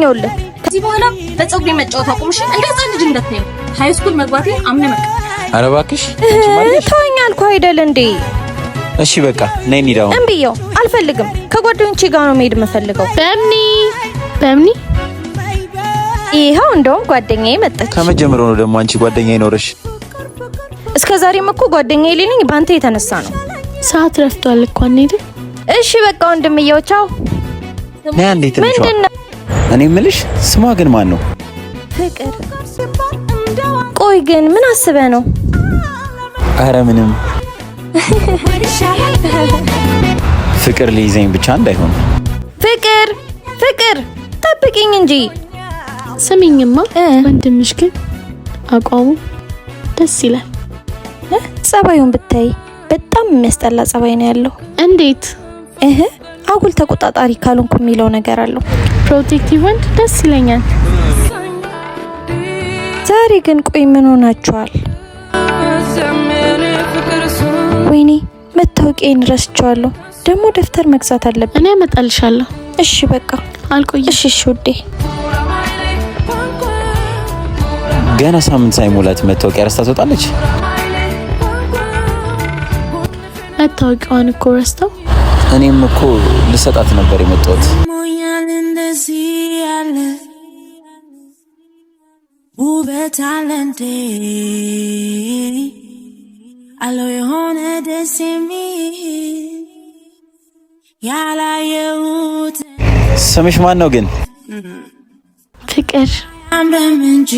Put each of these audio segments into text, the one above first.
ይኸውልህ ከዚህ በኋላ በፀጉሬ መጫወት አቁምሽ። እንደ ህፃን ልጅ እንዳትዪ። ሃይ ስኩል መግባቴ አምነህ መጣ። ኧረ እባክሽ ተወኝ አልኩህ አይደል እንዴ? እሺ በቃ ነይ እንሂድ። አሁን እምቢየው አልፈልግም። ከጓደኞቼ ጋር ነው መሄድ የምፈልገው። በምኒ ይኸው እንደውም ጓደኛዬ መጣች። ከመጀመሪያው ነው ደግሞ አንቺ ጓደኛ ይኖርሽ? እስከዛሬም እኮ ጓደኛዬ ልኝ ባንተ የተነሳ ነው። ሰዓት ረፍቷል እኮ እንሂድ። እሺ በቃ ወንድምየው ቻው። ነይ አንዴ ትንሽ እኔ የምልሽ ስሟ ግን ማን ነው? ፍቅር። ቆይ ግን ምን አስበህ ነው? ኧረ ምንም ፍቅር ሊይዘኝ ብቻ እንዳይሆን። ፍቅር ጠብቂኝ እንጂ። ስሚኝማ ወንድምሽ ግን አቋሙ ደስ ይላል። ጸባዩን ብታይ በጣም የሚያስጠላ ጸባይ ነው ያለው። እንዴት? አጉል ተቆጣጣሪ ካልሆንኩ የሚለው ነገር አለው። ፕሮቴክቲቭ ወንድ ደስ ይለኛል። ዛሬ ግን ቆይ ምን ሆናችኋል? ወይኔ መታወቂያዬን ረስቼዋለሁ። ደግሞ ደፍተር መግዛት አለብኝ። እኔ አመጣልሻለሁ። እሺ በቃ አልቆይም። እሺ ውዴ። ገና ሳምንት ሳይሞላት መታወቂያ ረስታ ትወጣለች። መታወቂያዋን እኮ ረስተው። እኔም እኮ ልሰጣት ነበር የመጣሁት። ውበት አለንቴ አለው የሆነ ደስ የሚል ያላየሁት። ስምሽ ማን ነው ግን? ፍቅር አምረም እንጂ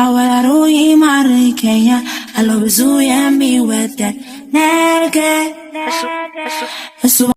አወራሩ ይማርከኛል። አለው ብዙ የሚወደድ ነገር